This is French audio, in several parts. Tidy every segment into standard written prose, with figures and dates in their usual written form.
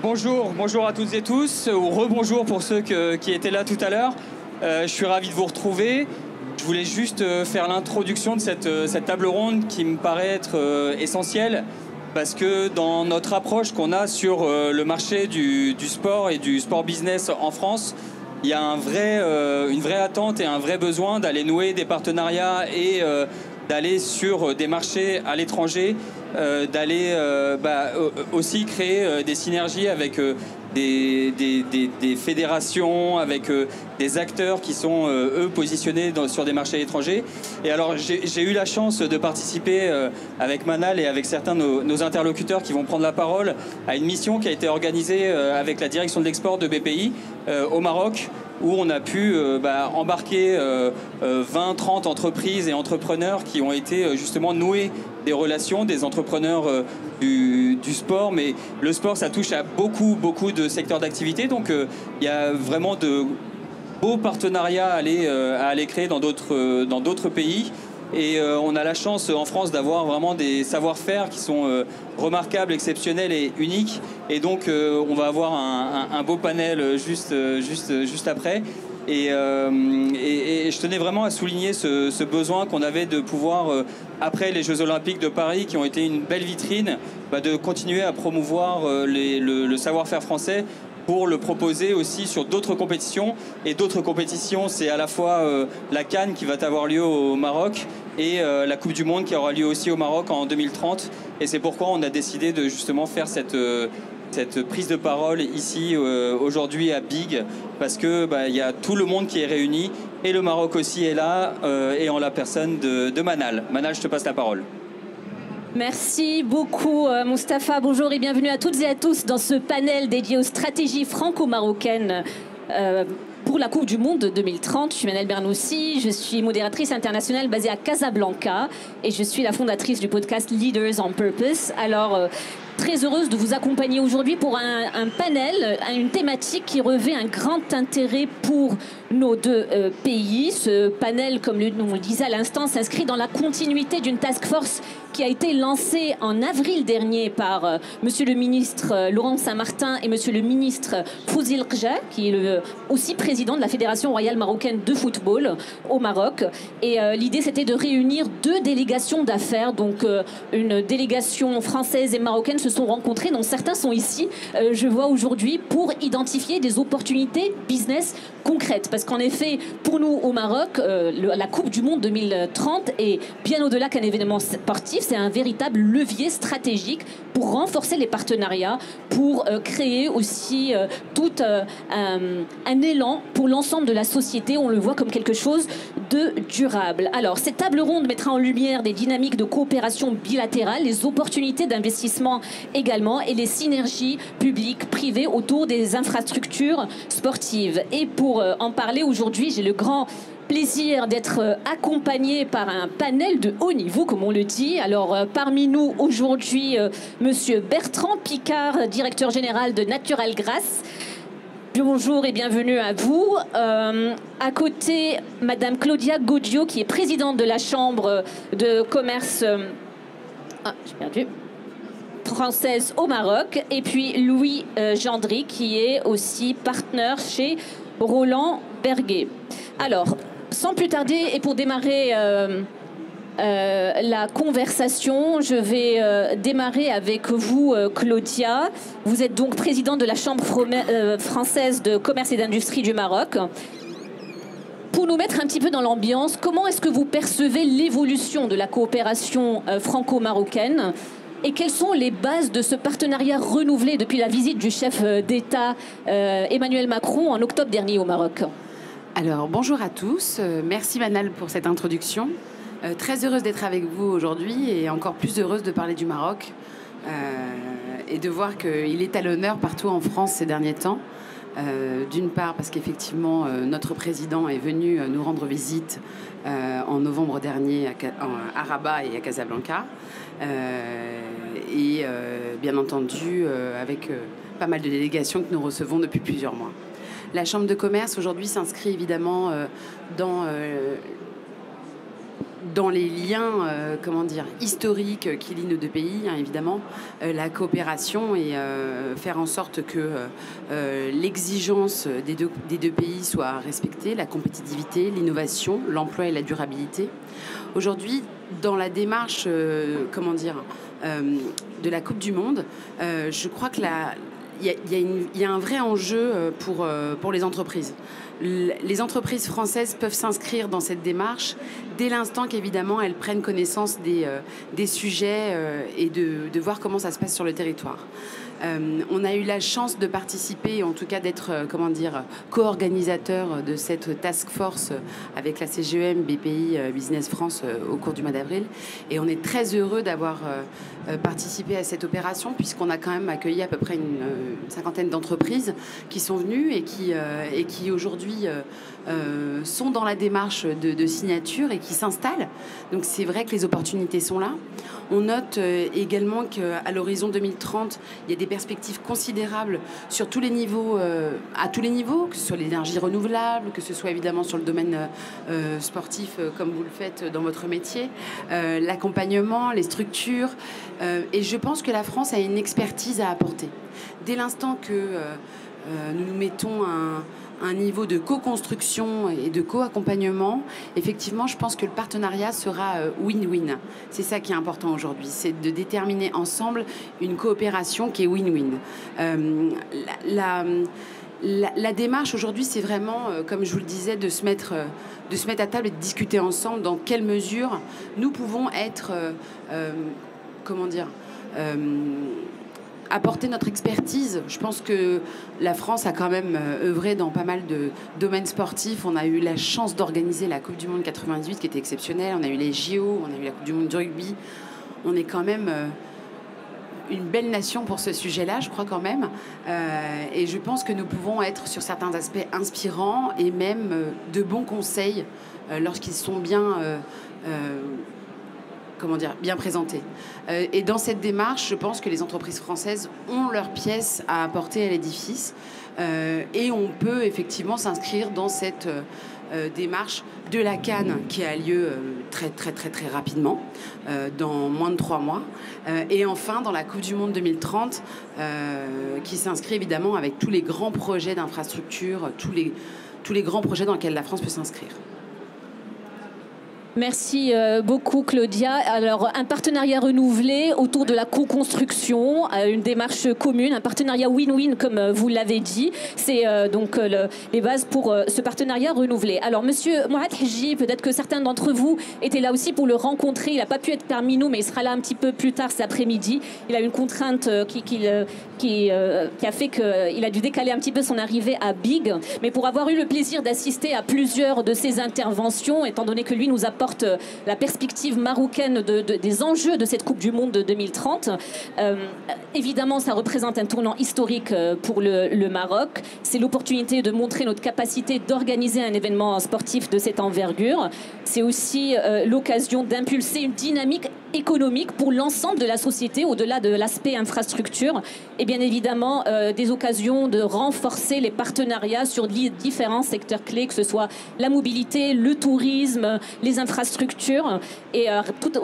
Bonjour à toutes et tous, ou rebonjour pour ceux qui étaient là tout à l'heure. Je suis ravi de vous retrouver. Je voulais juste faire l'introduction de cette table ronde qui me paraît être essentielle, parce que dans notre approche qu'on a sur le marché du sport et du sport business en France, il y a une vraie attente et un vrai besoin d'aller nouer des partenariats et d'aller sur des marchés à l'étranger, d'aller aussi créer des synergies avec des fédérations, avec des acteurs qui sont, eux, positionnés sur des marchés étrangers. Et alors, j'ai eu la chance de participer avec Manal et avec certains de nos interlocuteurs qui vont prendre la parole à une mission qui a été organisée avec la direction de l'export de BPI au Maroc, où on a pu embarquer 20-30 entreprises et entrepreneurs qui ont été justement nouer des relations, des entrepreneurs du sport. Mais le sport, ça touche à beaucoup de secteurs d'activité. Donc il y a vraiment de beaux partenariats à aller créer dans d'autres pays. Et on a la chance en France d'avoir vraiment des savoir-faire qui sont remarquables, exceptionnels et uniques. Et donc on va avoir un beau panel juste après. Et je tenais vraiment à souligner ce besoin qu'on avait de pouvoir, après les Jeux Olympiques de Paris, qui ont été une belle vitrine, de continuer à promouvoir le savoir-faire français, pour le proposer aussi sur d'autres compétitions. Et d'autres compétitions, c'est à la fois la CAN qui va avoir lieu au Maroc et la Coupe du Monde qui aura lieu aussi au Maroc en 2030. Et c'est pourquoi on a décidé de justement faire cette prise de parole ici aujourd'hui à Big, parce que il y a tout le monde qui est réuni et le Maroc aussi est là, et en la personne de Manal. Manal, je te passe la parole. Merci beaucoup Mustapha. Bonjour et bienvenue à toutes et à tous dans ce panel dédié aux stratégies franco-marocaines pour la Coupe du Monde 2030. Je suis Manal Bernoussi, je suis modératrice internationale basée à Casablanca et je suis la fondatrice du podcast Leaders on Purpose. Alors, très heureuse de vous accompagner aujourd'hui pour un panel, une thématique qui revêt un grand intérêt pour nos deux pays. Ce panel, comme on le disait à l'instant, s'inscrit dans la continuité d'une task force qui a été lancée en avril dernier par monsieur le ministre Laurent Saint-Martin et monsieur le ministre Fouzil Kja, qui est aussi président de la Fédération royale marocaine de football au Maroc. Et l'idée, c'était de réunir deux délégations d'affaires. Donc, une délégation française et marocaine se sont rencontrés, dont certains sont ici, je vois aujourd'hui, pour identifier des opportunités business concrètes. Parce qu'en effet, pour nous au Maroc, la Coupe du Monde 2030 est bien au-delà qu'un événement sportif, c'est un véritable levier stratégique pour renforcer les partenariats, pour créer aussi tout un élan pour l'ensemble de la société. On le voit comme quelque chose de durable. Alors, cette table ronde mettra en lumière des dynamiques de coopération bilatérale, les opportunités d'investissement également et les synergies publiques-privées autour des infrastructures sportives. Et pour en parler aujourd'hui, j'ai le grand plaisir d'être accompagné par un panel de haut niveau, comme on le dit. Alors, parmi nous aujourd'hui, monsieur Bertrand Picard, directeur général de Natural Grass. Bonjour et bienvenue à vous. À côté, madame Claudia Godio, qui est présidente de la Chambre de commerce j'ai perdu, française au Maroc. Et puis Louis Gendry, qui est aussi partenaire chez Roland Berger. Alors, sans plus tarder, et pour démarrer la conversation, je vais démarrer avec vous, Claudia. Vous êtes donc présidente de la Chambre française de commerce et d'industrie du Maroc. Pour nous mettre un petit peu dans l'ambiance, comment est-ce que vous percevez l'évolution de la coopération franco-marocaine et quelles sont les bases de ce partenariat renouvelé depuis la visite du chef d'État Emmanuel Macron en octobre dernier au Maroc? Alors, bonjour à tous. Merci Manal pour cette introduction. Très heureuse d'être avec vous aujourd'hui et encore plus heureuse de parler du Maroc et de voir qu'il est à l'honneur partout en France ces derniers temps. D'une part parce qu'effectivement notre président est venu nous rendre visite en novembre dernier à Rabat et à Casablanca et bien entendu avec pas mal de délégations que nous recevons depuis plusieurs mois. La Chambre de commerce aujourd'hui s'inscrit évidemment dans dans les liens, comment dire, historiques qui lient nos deux pays, hein, évidemment, la coopération et faire en sorte que l'exigence des deux pays soit respectée, la compétitivité, l'innovation, l'emploi et la durabilité. Aujourd'hui, dans la démarche, comment dire, de la Coupe du Monde, je crois que il y a un vrai enjeu pour les entreprises. Les entreprises françaises peuvent s'inscrire dans cette démarche dès l'instant qu'évidemment elles prennent connaissance des sujets et de voir comment ça se passe sur le territoire. On a eu la chance de participer, en tout cas d'être, co-organisateur de cette task force avec la CGEM, BPI, Business France au cours du mois d'avril. Et on est très heureux d'avoir participé à cette opération puisqu'on a quand même accueilli à peu près une cinquantaine d'entreprises qui sont venues et qui aujourd'hui sont dans la démarche de signature et qui s'installent. Donc c'est vrai que les opportunités sont là. On note également qu'à l'horizon 2030, il y a des perspectives considérables sur tous les niveaux, à tous les niveaux, que ce soit l'énergie renouvelable, que ce soit évidemment sur le domaine sportif, comme vous le faites dans votre métier, l'accompagnement, les structures. Et je pense que la France a une expertise à apporter. Dès l'instant que nous nous mettons un niveau de co-construction et de co-accompagnement, effectivement, je pense que le partenariat sera win-win. C'est ça qui est important aujourd'hui, c'est de déterminer ensemble une coopération qui est win-win. La démarche aujourd'hui, c'est vraiment, comme je vous le disais, de se mettre à table et de discuter ensemble dans quelle mesure nous pouvons être, apporter notre expertise. Je pense que la France a quand même œuvré dans pas mal de domaines sportifs. On a eu la chance d'organiser la Coupe du Monde 98 qui était exceptionnelle. On a eu les JO, on a eu la Coupe du Monde du rugby. On est quand même une belle nation pour ce sujet-là, je crois quand même. Et je pense que nous pouvons être sur certains aspects inspirants et même de bons conseils lorsqu'ils sont bien bien présenté. Et dans cette démarche, je pense que les entreprises françaises ont leur pièce à apporter à l'édifice et on peut effectivement s'inscrire dans cette démarche de la Cannes qui a lieu très rapidement, dans moins de 3 mois. Et enfin, dans la Coupe du Monde 2030, qui s'inscrit évidemment avec tous les grands projets d'infrastructure, tous les grands projets dans lesquels la France peut s'inscrire. Merci beaucoup Claudia. Alors un partenariat renouvelé autour de la co-construction, une démarche commune, un partenariat win-win comme vous l'avez dit. C'est donc les bases pour ce partenariat renouvelé. Alors monsieur Mourad Hidji, peut-être que certains d'entre vous étaient là aussi pour le rencontrer. Il n'a pas pu être parmi nous mais il sera là un petit peu plus tard cet après-midi. Il a une contrainte qui a fait qu'il a dû décaler un petit peu son arrivée à Big. Mais pour avoir eu le plaisir d'assister à plusieurs de ses interventions, étant donné que lui nous apporte la perspective marocaine des enjeux de cette Coupe du Monde de 2030. Évidemment, ça représente un tournant historique pour le Maroc. C'est l'opportunité de montrer notre capacité d'organiser un événement sportif de cette envergure. C'est aussi l'occasion d'impulser une dynamique économique pour l'ensemble de la société, au-delà de l'aspect infrastructure. Et bien évidemment, des occasions de renforcer les partenariats sur différents secteurs clés, que ce soit la mobilité, le tourisme, les infrastructures. Et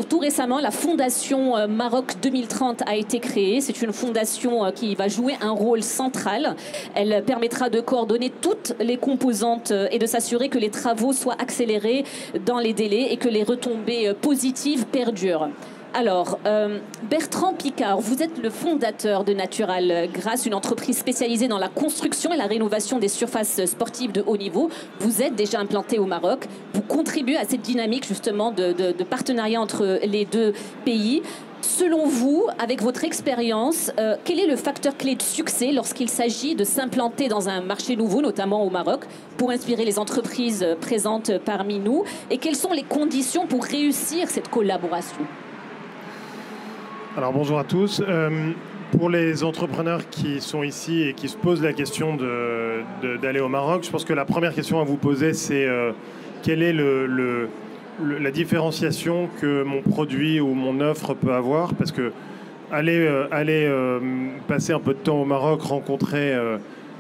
tout récemment, la Fondation Maroc 2030 a été créée. C'est une fondation qui va jouer un rôle central. Elle permettra de coordonner toutes les composantes et de s'assurer que les travaux soient accélérés dans les délais et que les retombées positives perdurent. Alors, Bertrand Picard, vous êtes le fondateur de Natural Grass, une entreprise spécialisée dans la construction et la rénovation des surfaces sportives de haut niveau. Vous êtes déjà implanté au Maroc. Vous contribuez à cette dynamique justement de partenariat entre les deux pays. Selon vous, avec votre expérience, quel est le facteur clé de succès lorsqu'il s'agit de s'implanter dans un marché nouveau, notamment au Maroc, pour inspirer les entreprises présentes parmi nous? Et quelles sont les conditions pour réussir cette collaboration? Alors bonjour à tous. Pour les entrepreneurs qui sont ici et qui se posent la question d'aller au Maroc, je pense que la première question à vous poser, c'est quelle est la différenciation que mon produit ou mon offre peut avoir, parce que aller passer un peu de temps au Maroc, rencontrer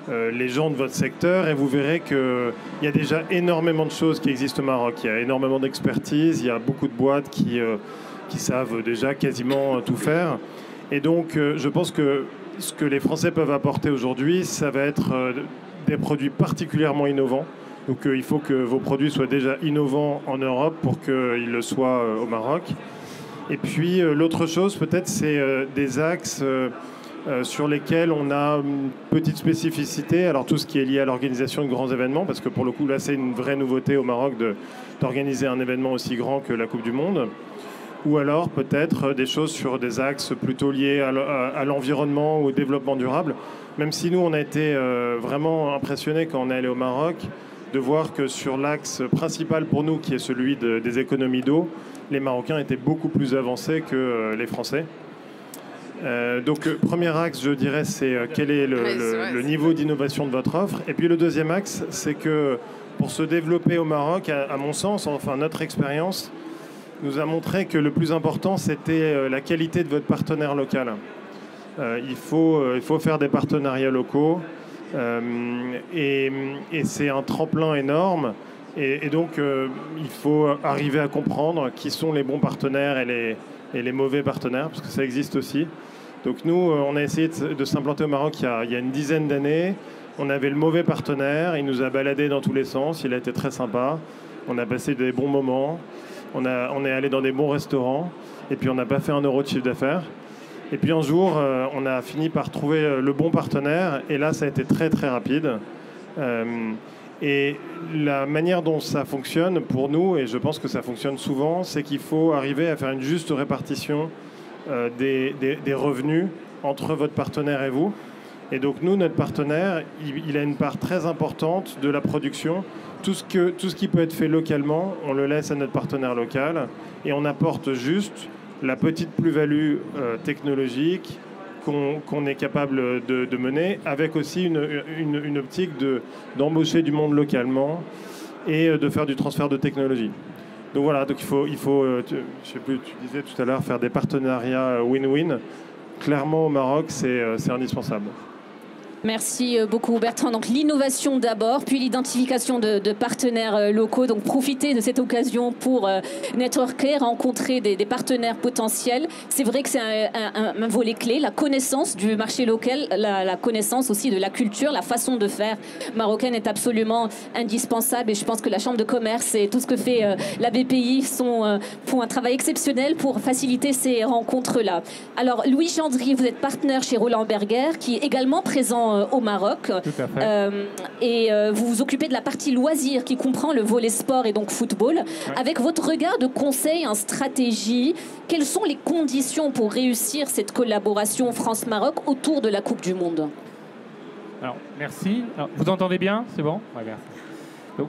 les gens de votre secteur et vous verrez qu'il y a déjà énormément de choses qui existent au Maroc. Il y a énormément d'expertise, il y a beaucoup de boîtes qui savent déjà quasiment tout faire. Et donc, je pense que ce que les Français peuvent apporter aujourd'hui, ça va être des produits particulièrement innovants. Donc, il faut que vos produits soient déjà innovants en Europe pour qu'ils le soient au Maroc. Et puis, l'autre chose, peut-être, c'est des axes sur lesquels on a une petite spécificité. Alors, tout ce qui est lié à l'organisation de grands événements, parce que pour le coup, là, c'est une vraie nouveauté au Maroc d'organiser un événement aussi grand que la Coupe du Monde. Ou alors peut-être des choses sur des axes plutôt liés à l'environnement ou au développement durable. Même si nous, on a été vraiment impressionnés quand on est allé au Maroc de voir que sur l'axe principal pour nous, qui est celui des économies d'eau, les Marocains étaient beaucoup plus avancés que les Français. Donc, premier axe, je dirais, c'est quel est le niveau d'innovation de votre offre. Et puis le deuxième axe, c'est que pour se développer au Maroc, à mon sens, enfin notre expérience, nous a montré que le plus important, c'était la qualité de votre partenaire local. Il faut faire des partenariats locaux et c'est un tremplin énorme. Et donc, il faut arriver à comprendre qui sont les bons partenaires et les mauvais partenaires, parce que ça existe aussi. Donc nous, on a essayé de s'implanter au Maroc il y a une dizaine d'années. On avait le mauvais partenaire, il nous a baladés dans tous les sens, il a été très sympa. On a passé des bons moments. On est allé dans des bons restaurants et puis on n'a pas fait 1 euro de chiffre d'affaires. Et puis un jour, on a fini par trouver le bon partenaire et là, ça a été très très rapide. Et la manière dont ça fonctionne pour nous, et je pense que ça fonctionne souvent, c'est qu'il faut arriver à faire une juste répartition des revenus entre votre partenaire et vous. Et donc nous, notre partenaire, il a une part très importante de la production. Tout ce qui peut être fait localement, on le laisse à notre partenaire local et on apporte juste la petite plus-value technologique qu'on est capable de mener, avec aussi une optique d'embaucher du monde localement et de faire du transfert de technologie. Donc voilà, donc il faut je sais plus, tu disais tout à l'heure, faire des partenariats win-win. Clairement, au Maroc, c'est indispensable. Merci beaucoup Bertrand. Donc l'innovation d'abord, puis l'identification de partenaires locaux. Donc profiter de cette occasion pour networker, rencontrer des partenaires potentiels. C'est vrai que c'est un volet clé, la connaissance du marché local, la connaissance aussi de la culture, la façon de faire marocaine est absolument indispensable. Et je pense que la Chambre de commerce et tout ce que fait la BPI font un travail exceptionnel pour faciliter ces rencontres-là. Alors Louis Gendry, vous êtes partenaire chez Roland Berger, qui est également présent au Maroc. Tout à fait. Vous vous occupez de la partie loisirs qui comprend le volet sport et donc football. Ouais. Avec votre regard de conseil en stratégie, quelles sont les conditions pour réussir cette collaboration France-Maroc autour de la Coupe du Monde? Alors, merci. Alors, vous entendez bien? C'est bon? Ouais, merci. Donc,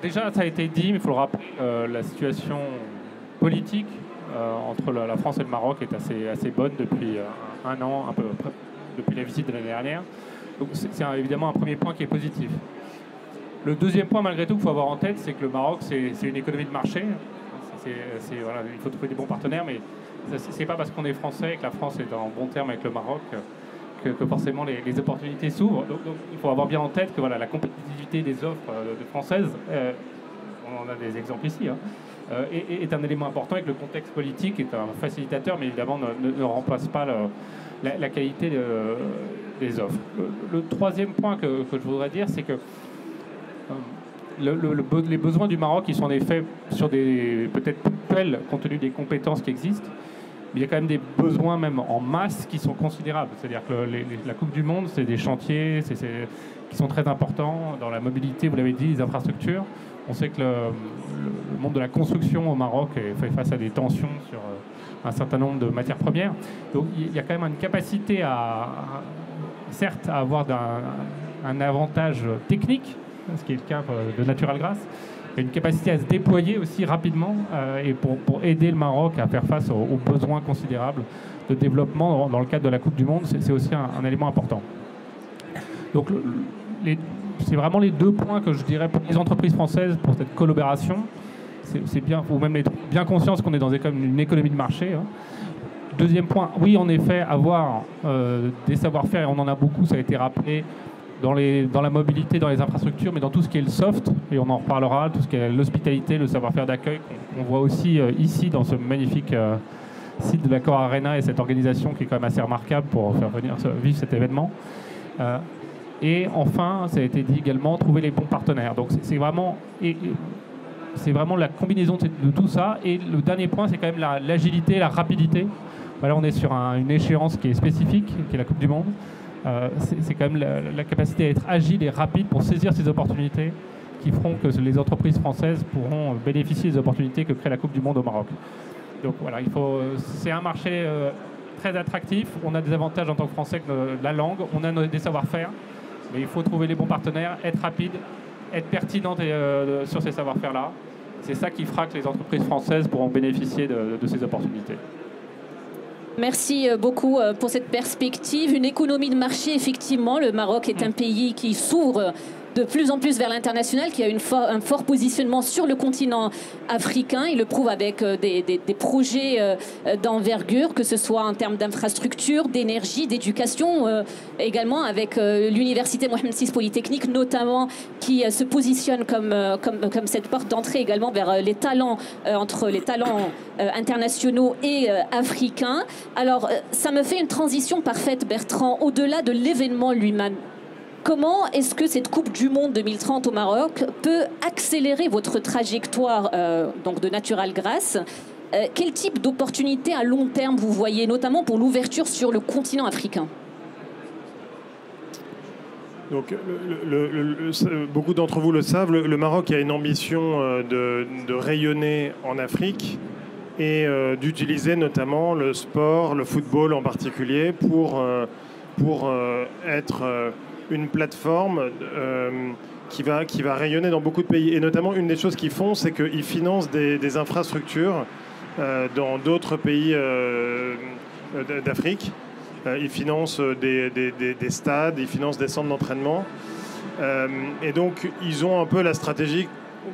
déjà, ça a été dit, mais il faut le rappeler, la situation politique entre la France et le Maroc est assez bonne depuis un an, un peu depuis la visite de l'année dernière. Donc c'est évidemment un premier point qui est positif. Le deuxième point, malgré tout, qu'il faut avoir en tête, c'est que le Maroc, c'est une économie de marché. Voilà, il faut trouver des bons partenaires, mais c'est pas parce qu'on est français et que la France est en bon terme avec le Maroc que forcément les opportunités s'ouvrent. Donc il faut avoir bien en tête que voilà, la compétitivité des offres françaises, on en a des exemples ici, est un élément important et que le contexte politique est un facilitateur, mais évidemment ne remplace pas la qualité des offres. Le troisième point que je voudrais dire, c'est que les besoins du Maroc, ils sont en effet sur des peut-être ponctuels compte tenu des compétences qui existent, mais il y a quand même des besoins même en masse qui sont considérables. C'est-à-dire que la Coupe du Monde, c'est des chantiers qui sont très importants dans la mobilité, vous l'avez dit, les infrastructures. On sait que le monde de la construction au Maroc fait face à des tensions sur un certain nombre de matières premières. Donc il y a quand même une capacité certes à avoir un avantage technique, ce qui est le cas de Natural Grass, et une capacité à se déployer aussi rapidement et pour aider le Maroc à faire face aux besoins considérables de développement dans le cadre de la Coupe du Monde. C'est aussi un élément important. Donc c'est vraiment les deux points que je dirais pour les entreprises françaises pour cette collaboration. C'est bien, il faut même être bien conscience qu'on est dans une économie de marché. Deuxième point, oui, en effet, avoir des savoir-faire, et on en a beaucoup, ça a été rappelé, dans la mobilité, dans les infrastructures, mais dans tout ce qui est le soft, et on en reparlera, tout ce qui est l'hospitalité, le savoir-faire d'accueil, qu'on voit aussi ici dans ce magnifique site de l'Accor Arena et cette organisation qui est quand même assez remarquable pour faire vivre cet événement. Et enfin, ça a été dit également, trouver les bons partenaires. Donc c'est vraiment la combinaison de tout ça. Et le dernier point, c'est quand même l'agilité, la rapidité. Voilà, on est sur une échéance qui est spécifique, qui est la Coupe du Monde. C'est quand même la capacité à être agile et rapide pour saisir ces opportunités qui feront que les entreprises françaises pourront bénéficier des opportunités que crée la Coupe du Monde au Maroc. Donc voilà, c'est un marché très attractif. On a des avantages en tant que Français que la langue, on a des savoir-faire, mais il faut trouver les bons partenaires, être rapide, être pertinent sur ces savoir-faire-là. C'est ça qui fera que les entreprises françaises pourront bénéficier de ces opportunités. Merci beaucoup pour cette perspective. Une économie de marché, effectivement. Le Maroc est un pays qui s'ouvre de plus en plus vers l'international, qui a un fort positionnement sur le continent africain. Il le prouve avec des projets d'envergure, que ce soit en termes d'infrastructures, d'énergie, d'éducation, également avec l'université Mohamed VI Polytechnique, notamment, qui se positionne comme cette porte d'entrée également vers les talents, entre les talents internationaux et africains. Alors, ça me fait une transition parfaite, Bertrand, au-delà de l'événement lui-même. Comment est-ce que cette Coupe du Monde 2030 au Maroc peut accélérer votre trajectoire donc de Natural Grass? Quel type d'opportunités à long terme vous voyez, notamment pour l'ouverture sur le continent africain? Donc, beaucoup d'entre vous le savent, le Maroc a une ambition de rayonner en Afrique et d'utiliser notamment le sport, le football en particulier, pour être une plateforme qui va rayonner dans beaucoup de pays. Et notamment, une des choses qu'ils font, c'est qu'ils financent des infrastructures dans d'autres pays d'Afrique. Ils financent des stades, ils financent des centres d'entraînement. Et donc, ils ont un peu la stratégie,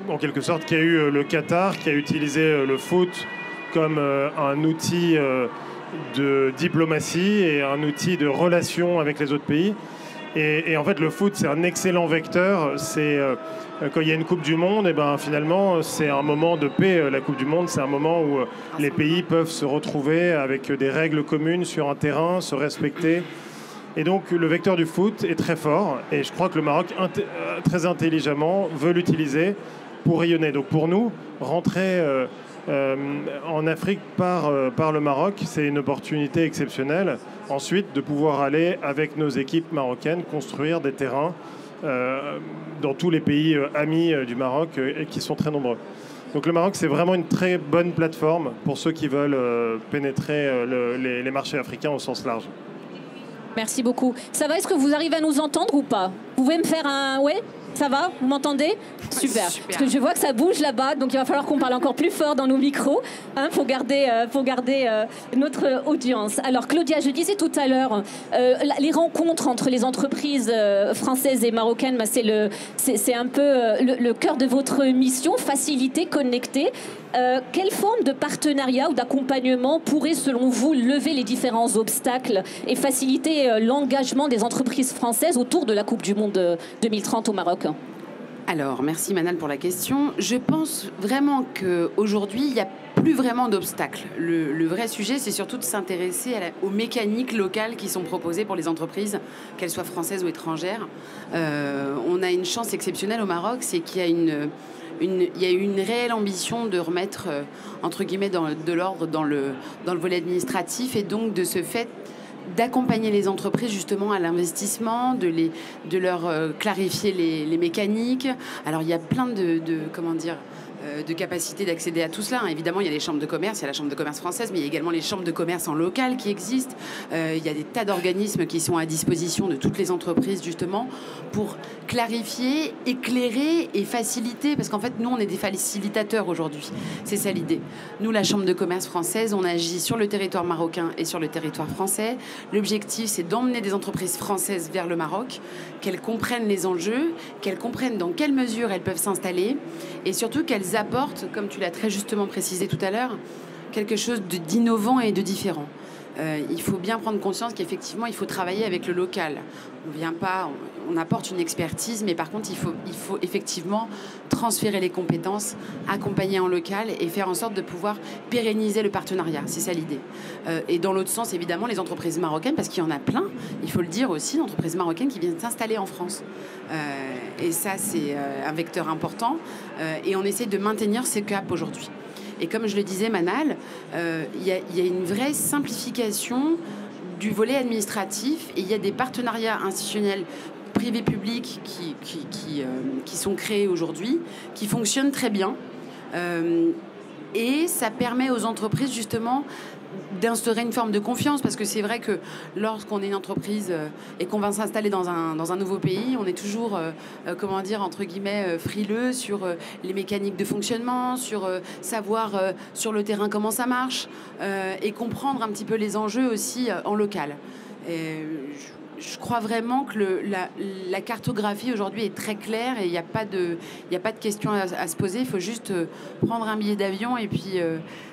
en quelque sorte, qu'a eu le Qatar, qui a utilisé le foot comme un outil de diplomatie et un outil de relation avec les autres pays. Et en fait, le foot, c'est un excellent vecteur. Quand il y a une Coupe du Monde, et ben, finalement, c'est un moment de paix. La Coupe du Monde, c'est un moment où les pays peuvent se retrouver avec des règles communes sur un terrain, se respecter. Et donc, le vecteur du foot est très fort. Et je crois que le Maroc, très intelligemment, veut l'utiliser pour rayonner. Donc, pour nous, rentrer en Afrique par le Maroc, c'est une opportunité exceptionnelle. Ensuite, de pouvoir aller avec nos équipes marocaines construire des terrains dans tous les pays amis du Maroc qui sont très nombreux. Donc le Maroc, c'est vraiment une très bonne plateforme pour ceux qui veulent pénétrer les marchés africains au sens large. Merci beaucoup. Ça va, est-ce que vous arrivez à nous entendre ou pas? Vous pouvez me faire un... Oui? Ça va? Vous m'entendez? Super. Parce que je vois que ça bouge là-bas, donc il va falloir qu'on parle encore plus fort dans nos micros pour garder notre audience. Alors Claudia, je disais tout à l'heure, les rencontres entre les entreprises françaises et marocaines, c'est un peu le cœur de votre mission, faciliter, connecter. Quelle forme de partenariat ou d'accompagnement pourrait, selon vous, lever les différents obstacles et faciliter l'engagement des entreprises françaises autour de la Coupe du Monde 2030 au Maroc? Alors, merci Manal pour la question. Je pense vraiment qu'aujourd'hui, il n'y a plus vraiment d'obstacles. Le vrai sujet, c'est surtout de s'intéresser aux mécaniques locales qui sont proposées pour les entreprises, qu'elles soient françaises ou étrangères. On a une chance exceptionnelle au Maroc, c'est qu'il y a il y a eu une réelle ambition de remettre, entre guillemets, de l'ordre dans le volet administratif, et donc de ce fait d'accompagner les entreprises justement à l'investissement, de leur clarifier les mécaniques. Alors il y a plein de capacités d'accéder à tout cela. Évidemment, il y a les chambres de commerce, il y a la chambre de commerce française, mais il y a également les chambres de commerce en local qui existent. Il y a des tas d'organismes qui sont à disposition de toutes les entreprises justement pour clarifier, éclairer et faciliter, parce qu'en fait, nous, on est des facilitateurs aujourd'hui. C'est ça l'idée. Nous, la chambre de commerce française, on agit sur le territoire marocain et sur le territoire français. L'objectif, c'est d'emmener des entreprises françaises vers le Maroc, qu'elles comprennent les enjeux, qu'elles comprennent dans quelle mesure elles peuvent s'installer, et surtout qu'elles apportent, comme tu l'as très justement précisé tout à l'heure, quelque chose d'innovant et de différent. il faut bien prendre conscience qu'effectivement, il faut travailler avec le local. On vient pas, on apporte une expertise, mais par contre, il faut effectivement transférer les compétences, accompagner en local et faire en sorte de pouvoir pérenniser le partenariat. C'est ça l'idée. Et dans l'autre sens, évidemment, les entreprises marocaines, parce qu'il y en a plein, il faut le dire aussi, d'entreprises marocaines qui viennent s'installer en France. Et ça, c'est un vecteur important. Et on essaie de maintenir ce cap aujourd'hui. Et comme je le disais, Manal, il y a une vraie simplification du volet administratif et il y a des partenariats institutionnels privés-publics qui sont créés aujourd'hui, qui fonctionnent très bien. Et ça permet aux entreprises, justement, d'instaurer une forme de confiance, parce que c'est vrai que lorsqu'on est une entreprise et qu'on va s'installer dans un nouveau pays, on est toujours, comment dire, entre guillemets, frileux sur les mécaniques de fonctionnement, sur savoir sur le terrain comment ça marche, et comprendre un petit peu les enjeux aussi en local. Je crois vraiment que la cartographie aujourd'hui est très claire et il n'y a pas de questions à se poser. Il faut juste prendre un billet d'avion et puis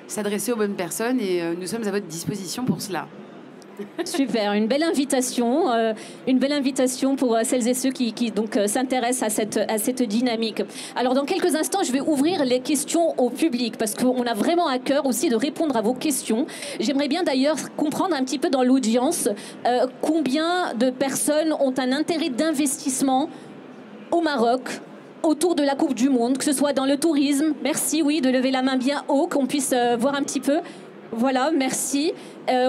s'adresser aux bonnes personnes et nous sommes à votre disposition pour cela. Super, une belle invitation pour celles et ceux qui donc s'intéressent à cette dynamique. Alors dans quelques instants, je vais ouvrir les questions au public parce qu'on a vraiment à cœur aussi de répondre à vos questions. J'aimerais bien d'ailleurs comprendre un petit peu dans l'audience combien de personnes ont un intérêt d'investissement au Maroc autour de la Coupe du Monde, que ce soit dans le tourisme. Merci, oui, de lever la main bien haut, qu'on puisse voir un petit peu. Voilà, merci.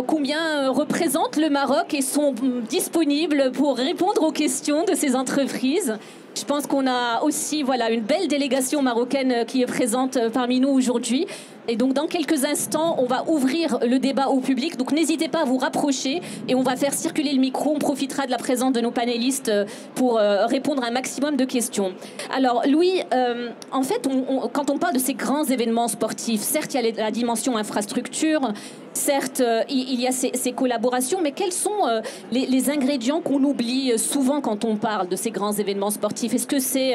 Combien représentent le Maroc et sont disponibles pour répondre aux questions de ces entreprises? Je pense qu'on a aussi une belle délégation marocaine qui est présente parmi nous aujourd'hui. Et donc, dans quelques instants, on va ouvrir le débat au public. Donc, n'hésitez pas à vous rapprocher et on va faire circuler le micro. On profitera de la présence de nos panélistes pour répondre à un maximum de questions. Alors, Louis, en fait, quand on parle de ces grands événements sportifs, certes, il y a la dimension infrastructure, certes, il y a ces collaborations, mais quels sont les ingrédients qu'on oublie souvent quand on parle de ces grands événements sportifs? Est-ce que c'est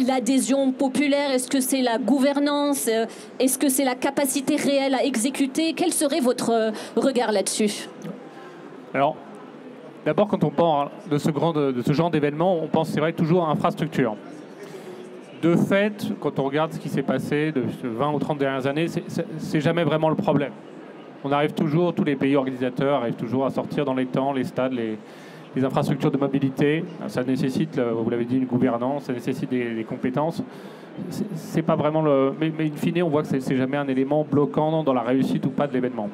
l'adhésion populaire? Est-ce que c'est la gouvernance? Est-ce que c'est la capacité réelle à exécuter? Quel serait votre regard là-dessus? Alors, d'abord, quand on parle de ce genre d'événement, on pense, c'est vrai, toujours à infrastructure. De fait, quand on regarde ce qui s'est passé de 20 ou 30 dernières années, c'est jamais vraiment le problème. On arrive toujours, tous les pays organisateurs arrivent toujours à sortir dans les temps, les stades, les infrastructures de mobilité. Ça nécessite, vous l'avez dit, une gouvernance, ça nécessite des compétences. C'est pas vraiment mais in fine, on voit que c'est jamais un élément bloquant dans la réussite ou pas de l'événement.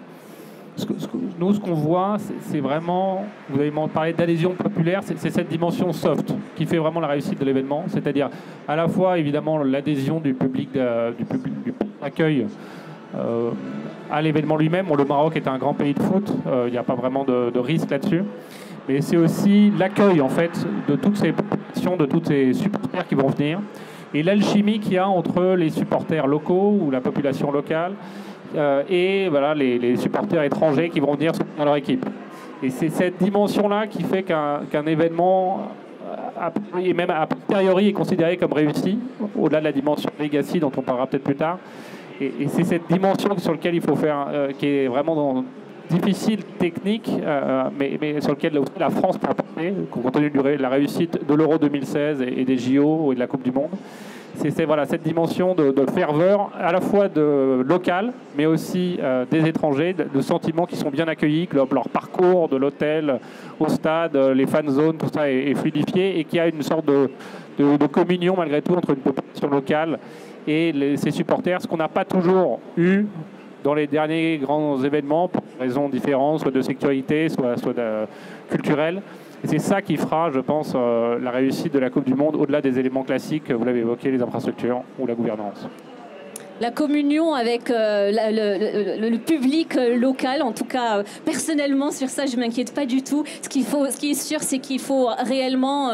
Nous, ce qu'on voit, c'est vraiment, vous avez parlé d'adhésion populaire, c'est cette dimension soft qui fait vraiment la réussite de l'événement, c'est-à-dire à la fois, évidemment, l'adhésion du public d'accueil à l'événement lui-même. Le Maroc est un grand pays de foot, il n'y a pas vraiment de risque là-dessus. Mais c'est aussi l'accueil, en fait, de toutes ces populations, de tous ces supporters qui vont venir. Et l'alchimie qu'il y a entre les supporters locaux ou la population locale et les supporters étrangers qui vont venir soutenir leur équipe. Et c'est cette dimension-là qui fait qu'un événement, et même a posteriori, est considéré comme réussi, au-delà de la dimension legacy dont on parlera peut-être plus tard. Et c'est cette dimension sur laquelle il faut faire, qui est vraiment difficile, technique, mais sur lequel la France peut apporter, compte tenu de la réussite de l'Euro 2016 et des JO et de la Coupe du Monde. C'est cette dimension de ferveur, à la fois locale, mais aussi des étrangers, de sentiments qui sont bien accueillis, que leur parcours de l'hôtel au stade, les fan zones, tout ça est fluidifié et qu'il y a une sorte de communion malgré tout entre une population locale et ses supporters, ce qu'on n'a pas toujours eu dans les derniers grands événements, pour raisons différentes, soit de sécurité, soit culturelles. Et c'est ça qui fera, je pense, la réussite de la Coupe du Monde, au-delà des éléments classiques, vous l'avez évoqué, les infrastructures ou la gouvernance. La communion avec le public local, en tout cas, personnellement, sur ça, je ne m'inquiète pas du tout. Ce qui est sûr, c'est qu'il faut réellement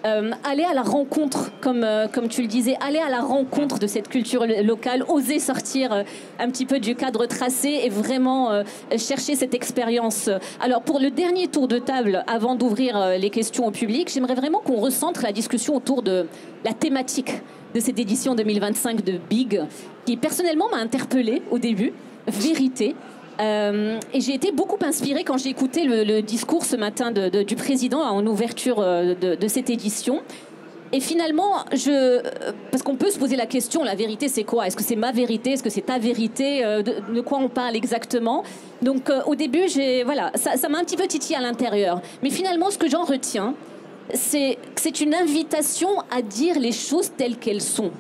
aller à la rencontre, comme tu le disais, aller à la rencontre de cette culture locale, oser sortir un petit peu du cadre tracé et vraiment chercher cette expérience. Alors, pour le dernier tour de table, avant d'ouvrir les questions au public, j'aimerais vraiment qu'on recentre la discussion autour de la thématique de cette édition 2025 de Big, qui personnellement m'a interpellée au début. Vérité. Et j'ai été beaucoup inspirée quand j'ai écouté le discours ce matin du président en ouverture de cette édition. Et finalement, parce qu'on peut se poser la question, la vérité c'est quoi? Est-ce que c'est ma vérité? Est-ce que c'est ta vérité? De quoi on parle exactement? Donc au début, ça m'a un petit peu titillé à l'intérieur. Mais finalement, ce que j'en retiens, c'est que c'est une invitation à dire les choses telles qu'elles sont.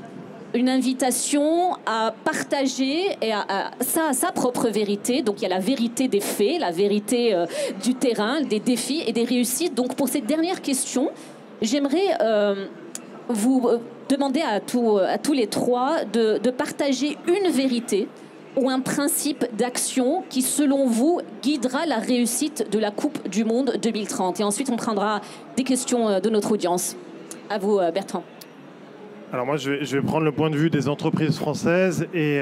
Une invitation à partager et à sa propre vérité. Donc il y a la vérité des faits, la vérité du terrain, des défis et des réussites. Donc pour cette dernière question, j'aimerais vous demander à tous les trois de partager une vérité ou un principe d'action qui, selon vous, guidera la réussite de la Coupe du Monde 2030. Et ensuite, on prendra des questions de notre audience. À vous, Bertrand. Alors moi, je vais prendre le point de vue des entreprises françaises et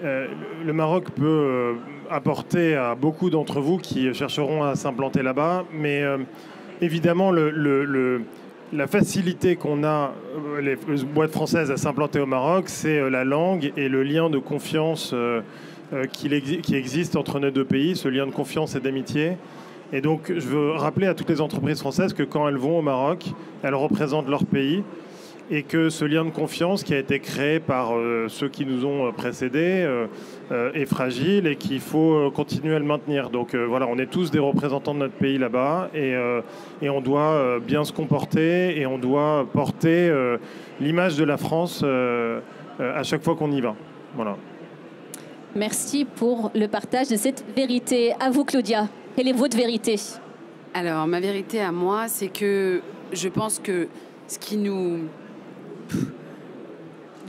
le Maroc peut apporter à beaucoup d'entre vous qui chercheront à s'implanter là-bas, mais évidemment, la facilité qu'on a, les boîtes françaises, à s'implanter au Maroc, c'est la langue et le lien de confiance qui existe entre nos deux pays, ce lien de confiance et d'amitié. Et donc, je veux rappeler à toutes les entreprises françaises que quand elles vont au Maroc, elles représentent leur pays et que ce lien de confiance qui a été créé par ceux qui nous ont précédés est fragile et qu'il faut continuer à le maintenir. Donc voilà, on est tous des représentants de notre pays là-bas et on doit bien se comporter et on doit porter l'image de la France à chaque fois qu'on y va. Voilà. Merci pour le partage de cette vérité. À vous, Claudia. Quelle est votre vérité? Alors, ma vérité à moi, c'est que je pense que ce qui nous...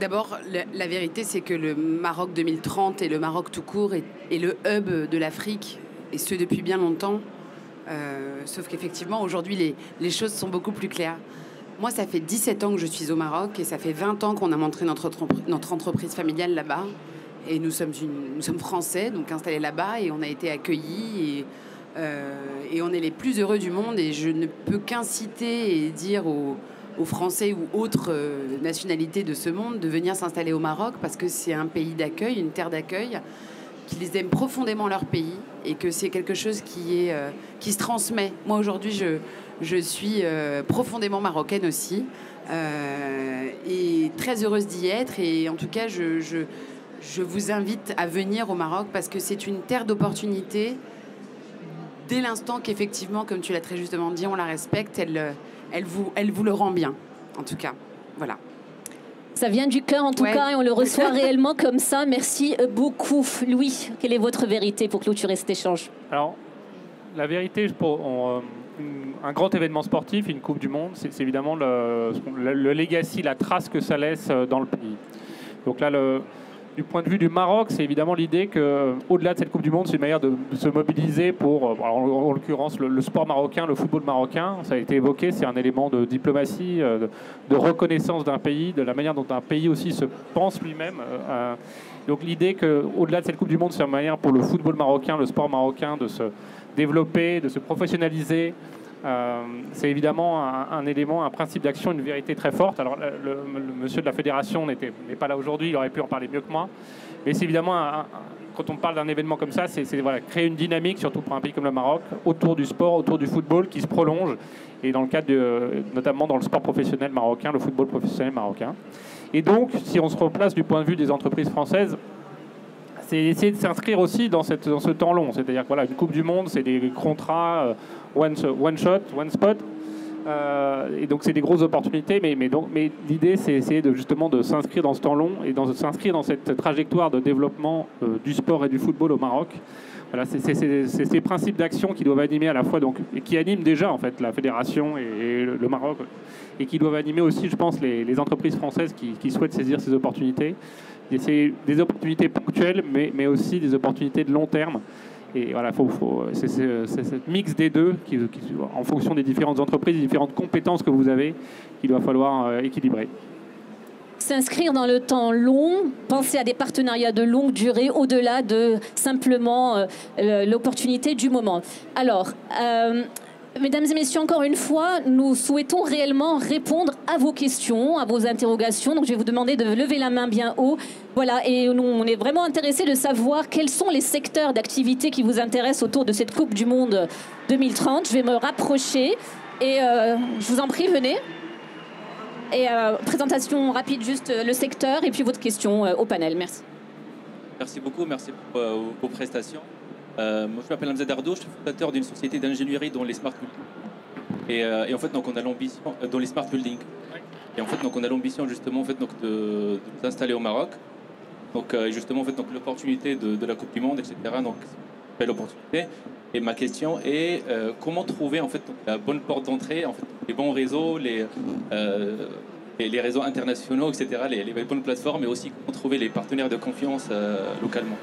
D'abord, la vérité, c'est que le Maroc 2030 et le Maroc tout court est le hub de l'Afrique, et ce depuis bien longtemps. Sauf qu'effectivement, aujourd'hui, les choses sont beaucoup plus claires. Moi, ça fait 17 ans que je suis au Maroc, et ça fait 20 ans qu'on a montré notre entreprise familiale là-bas. Et nous sommes français, donc installés là-bas, et on a été accueillis, et on est les plus heureux du monde. Et je ne peux qu'inciter et dire aux Français ou autres nationalités de ce monde de venir s'installer au Maroc, parce que c'est un pays d'accueil, une terre d'accueil, qu'ils aiment profondément leur pays et que c'est quelque chose qui se transmet. Moi, aujourd'hui, je suis profondément marocaine aussi et très heureuse d'y être. Et en tout cas, je vous invite à venir au Maroc parce que c'est une terre d'opportunités. Dès l'instant qu'effectivement, comme tu l'as très justement dit, on la respecte, elle vous le rend bien, en tout cas. Voilà. Ça vient du cœur, en tout cas, et on le reçoit réellement comme ça. Merci beaucoup. Louis, quelle est votre vérité pour clôturer cet échange? Alors, la vérité, pour un grand événement sportif, une Coupe du Monde, c'est évidemment le legacy, la trace que ça laisse dans le pays. Donc là, du point de vue du Maroc, c'est évidemment l'idée qu'au-delà de cette Coupe du Monde, c'est une manière de se mobiliser pour, en l'occurrence, le sport marocain, le football marocain. Ça a été évoqué, c'est un élément de diplomatie, de reconnaissance d'un pays, de la manière dont un pays aussi se pense lui-même. Donc l'idée qu'au-delà de cette Coupe du Monde, c'est une manière pour le football marocain, le sport marocain, de se développer, de se professionnaliser. C'est évidemment un élément, un principe d'action, une vérité très forte. Alors le monsieur de la fédération n'est pas là aujourd'hui, il aurait pu en parler mieux que moi. Mais c'est évidemment, quand on parle d'un événement comme ça, c'est créer une dynamique, surtout pour un pays comme le Maroc, autour du sport, autour du football qui se prolonge. Et dans le cadre, notamment dans le sport professionnel marocain, le football professionnel marocain. Et donc, si on se replace du point de vue des entreprises françaises, c'est essayer de s'inscrire aussi dans ce temps long. C'est-à-dire que voilà, une Coupe du Monde, c'est des contrats one shot, one spot. Et donc, c'est des grosses opportunités. Mais l'idée, c'est essayer justement de s'inscrire dans ce temps long et de s'inscrire dans cette trajectoire de développement du sport et du football au Maroc. Voilà, c'est ces principes d'action qui doivent animer à la fois, et qui animent déjà en fait la fédération et le Maroc, et qui doivent animer aussi, je pense, les entreprises françaises qui souhaitent saisir ces opportunités. Et c'est des opportunités ponctuelles, mais aussi des opportunités de long terme. Et voilà, c'est ce mix des deux qui, en fonction des différentes entreprises, des différentes compétences que vous avez, qu'il va falloir équilibrer. S'inscrire dans le temps long, penser à des partenariats de longue durée, au-delà de simplement l'opportunité du moment. Alors, Mesdames et messieurs, encore une fois, nous souhaitons réellement répondre à vos questions, à vos interrogations. Donc je vais vous demander de lever la main bien haut. Voilà, et nous, on est vraiment intéressés de savoir quels sont les secteurs d'activité qui vous intéressent autour de cette Coupe du Monde 2030. Je vais me rapprocher et je vous en prie, venez. Et présentation rapide, juste le secteur et puis votre question au panel. Merci. Merci beaucoup, merci pour vos prestations. Moi, je m'appelle Hamza Dardo, je suis fondateur d'une société d'ingénierie dans les smart buildings. Et en fait, donc, on a l'ambition dans les smart buildings. Et en fait, donc, on a l'ambition justement en fait, donc, de nous installer au Maroc. Donc, justement, en fait, donc, l'opportunité de la Coupe du Monde, etc. Donc, c'est une belle opportunité. Et ma question est comment trouver en fait donc, la bonne porte d'entrée, en fait, les bons réseaux, les réseaux internationaux, etc. Les bonnes plateformes, mais aussi comment trouver les partenaires de confiance localement.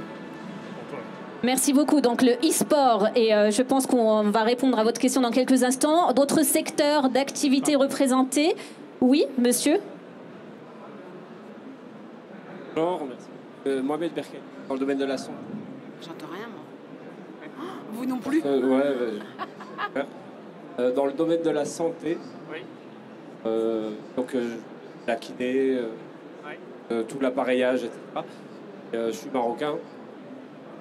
Merci beaucoup. Donc le e-sport, et je pense qu'on va répondre à votre question dans quelques instants. D'autres secteurs d'activité représentés? Oui, monsieur? Bonjour, merci. Mohamed Berkel, dans le domaine de la santé. J'entends rien, moi. Oh, vous non plus? Dans le domaine de la santé, oui. Donc la kiné, tout l'appareillage, etc. Je suis marocain.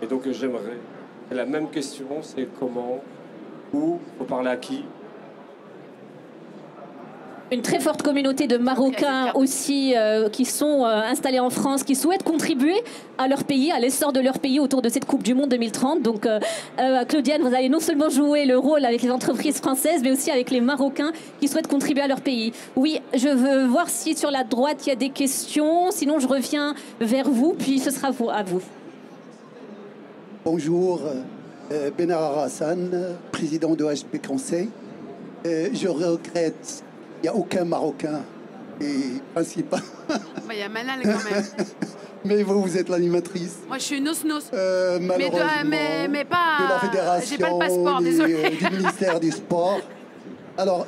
Et donc j'aimerais la même question, c'est comment, où, faut parler à qui. Une très forte communauté de Marocains aussi qui sont installés en France, qui souhaitent contribuer à leur pays, à l'essor de leur pays autour de cette Coupe du Monde 2030. Donc Claudiane, vous allez non seulement jouer le rôle avec les entreprises françaises, mais aussi avec les Marocains qui souhaitent contribuer à leur pays. Oui, je veux voir si sur la droite il y a des questions, sinon je reviens vers vous, puis ce sera à vous. Bonjour, Benar Hassan, président de HP Conseil. Je regrette, il n'y a aucun Marocain, et principal. Il y a Manal quand même. Mais vous êtes l'animatrice. Moi, je suis nos-nos. Malheureusement, mais pas. de la fédération, j'ai pas le passeport, désolé. Du ministère du Sport. Alors,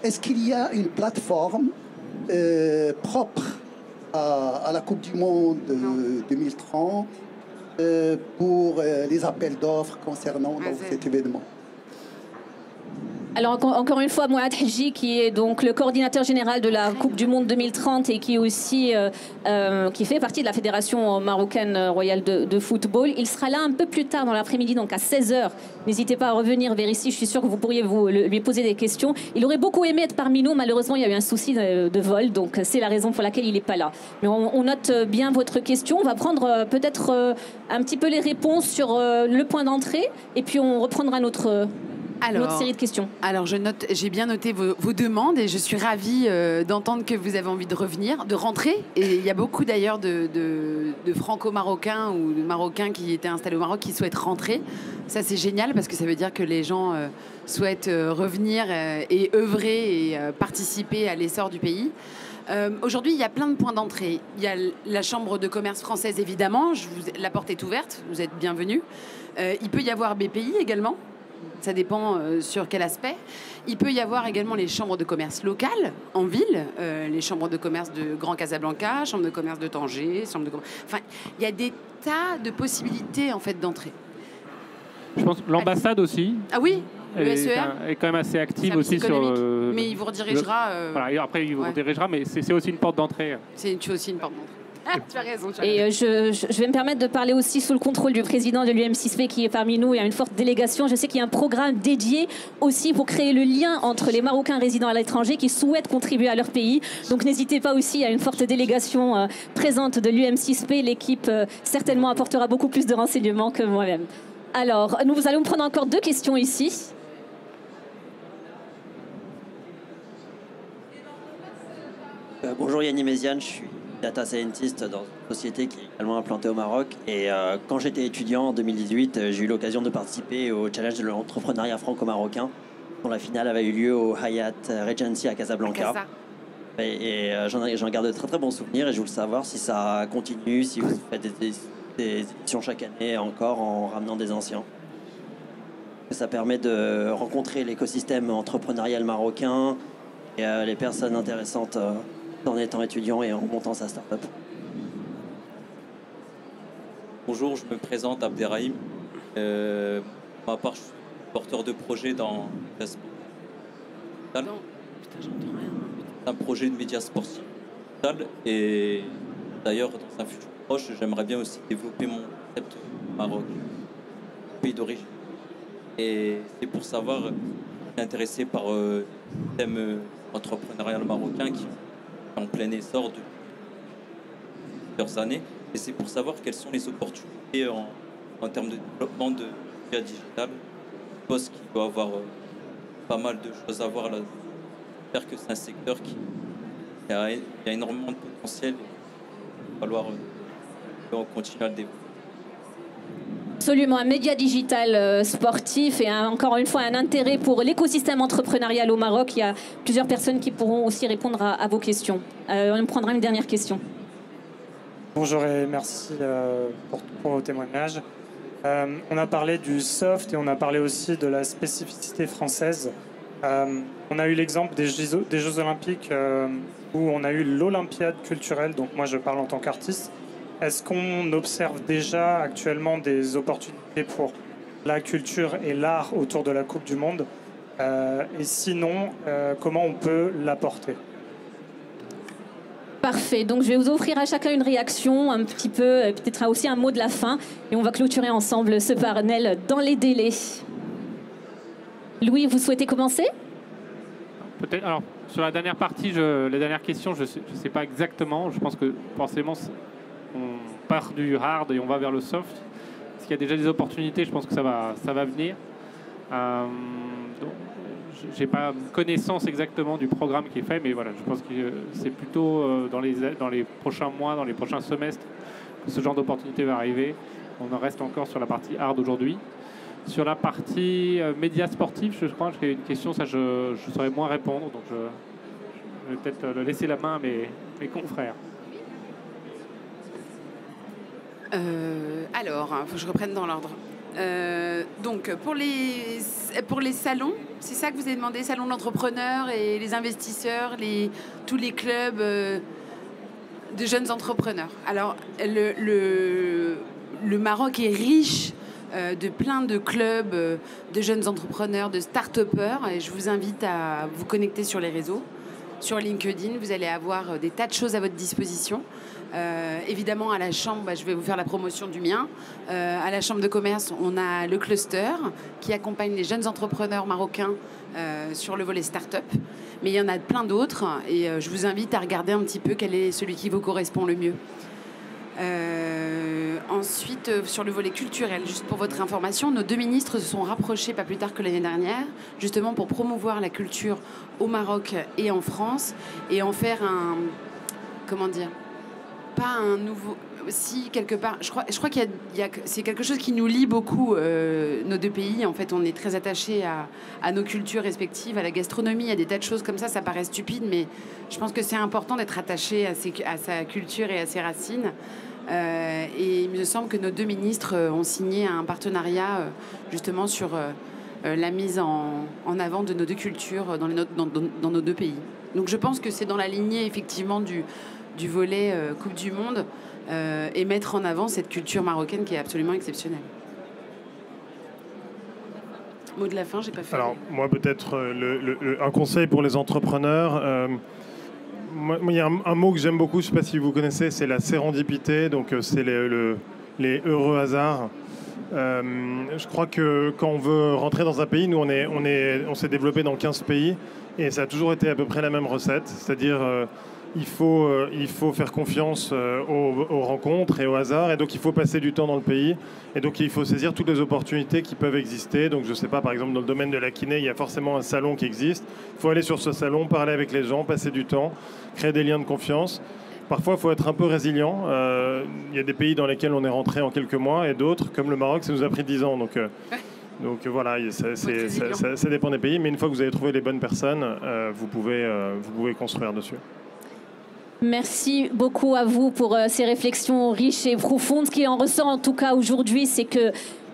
est-ce qu'il y a une plateforme propre à la Coupe du Monde 2030 pour les appels d'offres concernant cet événement? Alors encore une fois, Mouad Hadji, qui est donc le coordinateur général de la Coupe du Monde 2030 et qui est aussi qui fait partie de la Fédération marocaine royale de football. Il sera là un peu plus tard dans l'après-midi, donc à 16h. N'hésitez pas à revenir vers ici, je suis sûre que vous pourriez lui poser des questions. Il aurait beaucoup aimé être parmi nous, malheureusement il y a eu un souci de vol, donc c'est la raison pour laquelle il n'est pas là. Mais on note bien votre question, on va prendre peut-être un petit peu les réponses sur le point d'entrée et puis on reprendra notre série de questions. Alors, j'ai bien noté vos demandes et je suis ravie d'entendre que vous avez envie de revenir, de rentrer. Et il y a beaucoup d'ailleurs de franco-marocains ou de Marocains qui étaient installés au Maroc qui souhaitent rentrer. Ça, c'est génial parce que ça veut dire que les gens souhaitent revenir et œuvrer et participer à l'essor du pays. Aujourd'hui, il y a plein de points d'entrée. Il y a la Chambre de commerce française, évidemment. La porte est ouverte, vous êtes bienvenus. Il peut y avoir BPI également. Ça dépend sur quel aspect. Il peut y avoir également les chambres de commerce locales en ville, les chambres de commerce de Grand Casablanca, chambre de commerce de Tanger, enfin, il y a des tas de possibilités en fait d'entrée. Je pense que l'ambassade aussi. Ah oui, le SER est quand même assez active aussi sur. Mais il vous redirigera. Voilà, et après il vous redirigera, mais c'est aussi une porte d'entrée. C'est aussi une porte d'entrée. Tu as raison. Et je vais me permettre de parler aussi sous le contrôle du président de l'UM6P qui est parmi nous. Il y a une forte délégation. Je sais qu'il y a un programme dédié aussi pour créer le lien entre les Marocains résidant à l'étranger qui souhaitent contribuer à leur pays. Donc n'hésitez pas aussi, il y a une forte délégation présente de l'UM6P. L'équipe certainement apportera beaucoup plus de renseignements que moi-même. Alors, nous allons prendre encore 2 questions ici. Bonjour Yanni Méziane, je suis data scientist dans une société qui est également implantée au Maroc. Et quand j'étais étudiant en 2018, j'ai eu l'occasion de participer au challenge de l'entrepreneuriat franco-marocain, dont la finale avait eu lieu au Hyatt Regency à Casablanca. Et j'en garde de très très bons souvenirs et je voulais savoir si ça continue, si vous faites des éditions chaque année encore en ramenant des anciens. Ça permet de rencontrer l'écosystème entrepreneurial marocain et les personnes intéressantes en étant étudiant et en montant sa start-up. Bonjour, je me présente Abderrahim. Pour ma part, je suis porteur de projet dans digital. C'est un projet de médias sportifs digital et d'ailleurs, dans un futur proche, j'aimerais bien aussi développer mon concept au Maroc, pays d'origine. Et c'est pour savoir, je suis intéressé par le thème entrepreneurial marocain qui est en plein essor depuis plusieurs années. Et c'est pour savoir quelles sont les opportunités en termes de développement de médias digital. Je pense qu'il doit y avoir pas mal de choses à voir là. J'espère que c'est un secteur qui a énormément de potentiel. Il va falloir continuer à le développer. Absolument, un média digital sportif et encore une fois un intérêt pour l'écosystème entrepreneurial au Maroc. Il y a plusieurs personnes qui pourront aussi répondre à vos questions. On prendra une dernière question. Bonjour et merci pour vos témoignages. On a parlé du soft et on a parlé aussi de la spécificité française. On a eu l'exemple des Jeux Olympiques où on a eu l'Olympiade culturelle, donc moi je parle en tant qu'artiste. Est-ce qu'on observe déjà actuellement des opportunités pour la culture et l'art autour de la Coupe du Monde et sinon, comment on peut l'apporter? Parfait, donc je vais vous offrir à chacun une réaction, un petit peu, peut-être aussi un mot de la fin, et on va clôturer ensemble ce panel dans les délais. Louis, vous souhaitez commencer? Peut-être. Alors, sur la dernière partie, la dernière question, je sais pas exactement. Je pense que forcément, on part du hard et on va vers le soft. Est-ce qu'il y a déjà des opportunités? Je pense que ça va venir. J'ai pas connaissance exactement du programme qui est fait, mais voilà, je pense que c'est plutôt dans les prochains mois, dans les prochains semestres, que ce genre d'opportunité va arriver. On en reste encore sur la partie hard aujourd'hui. Sur la partie médias sportifs, je crois qu'il y a une question, ça je saurais moins répondre, donc je vais peut-être laisser la main à mes confrères. Alors, il faut que je reprenne dans l'ordre. Donc, pour les salons, c'est ça que vous avez demandé, salons d'entrepreneurs et les investisseurs, tous les clubs de jeunes entrepreneurs. Alors, le Maroc est riche de plein de clubs de jeunes entrepreneurs, de start-upers, et je vous invite à vous connecter sur les réseaux. Sur LinkedIn, vous allez avoir des tas de choses à votre disposition. Évidemment, à la Chambre, je vais vous faire la promotion du mien. À la Chambre de commerce, on a le cluster qui accompagne les jeunes entrepreneurs marocains sur le volet start-up. Mais il y en a plein d'autres et je vous invite à regarder un petit peu quel est celui qui vous correspond le mieux. Ensuite, sur le volet culturel, juste pour votre information, nos deux ministres se sont rapprochés pas plus tard que l'année dernière, justement pour promouvoir la culture au Maroc et en France et en faire un... Comment dire ? Pas un nouveau... Si, quelque part, je crois qu'il y a c'est quelque chose qui nous lie beaucoup, nos deux pays. En fait, on est très attachés à nos cultures respectives, à la gastronomie, à des tas de choses comme ça. Ça paraît stupide, mais je pense que c'est important d'être attaché à sa culture et à ses racines. Et il me semble que nos deux ministres ont signé un partenariat justement sur la mise en avant de nos deux cultures dans nos deux pays. Donc je pense que c'est dans la lignée effectivement du volet Coupe du Monde et mettre en avant cette culture marocaine qui est absolument exceptionnelle. Mot de la fin, j'ai pas fait. Alors moi peut-être un conseil pour les entrepreneurs. Moi, il y a un mot que j'aime beaucoup, je ne sais pas si vous connaissez, c'est la sérendipité, donc c'est les heureux hasards. Je crois que quand on veut rentrer dans un pays, nous on s'est développé dans 15 pays et ça a toujours été à peu près la même recette, c'est-à-dire il faut faire confiance aux rencontres et au hasard, et donc il faut passer du temps dans le pays, et donc il faut saisir toutes les opportunités qui peuvent exister. Donc je ne sais pas, par exemple dans le domaine de la kiné, il y a forcément un salon qui existe, il faut aller sur ce salon, parler avec les gens, passer du temps, créer des liens de confiance. Parfois il faut être un peu résilient, il y a des pays dans lesquels on est rentré en quelques mois, et d'autres, comme le Maroc, ça nous a pris 10 ans, donc voilà, ça dépend des pays, mais une fois que vous avez trouvé les bonnes personnes, vous pouvez construire dessus. Merci beaucoup à vous pour ces réflexions riches et profondes. Ce qui en ressort en tout cas aujourd'hui, c'est que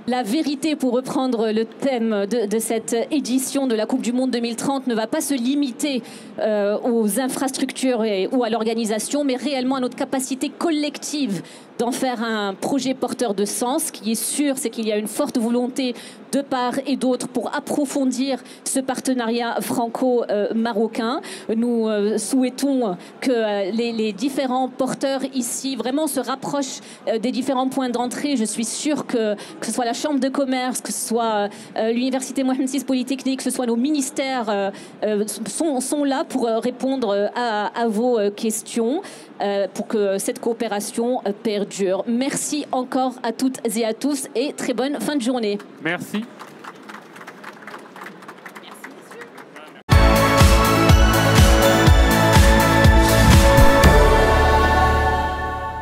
la vérité, pour reprendre le thème de cette édition de la Coupe du Monde 2030, ne va pas se limiter aux infrastructures ou à l'organisation, mais réellement à notre capacité collective d'en faire un projet porteur de sens. Ce qui est sûr, c'est qu'il y a une forte volonté de part et d'autre pour approfondir ce partenariat franco-marocain. Nous souhaitons que les différents porteurs ici vraiment se rapprochent des différents points d'entrée. Je suis sûre que ce soit la Chambre de commerce, que ce soit l'Université Mohamed VI Polytechnique, que ce soit nos ministères, sont là pour répondre à vos questions, pour que cette coopération perdure. Merci encore à toutes et à tous et très bonne fin de journée. Merci.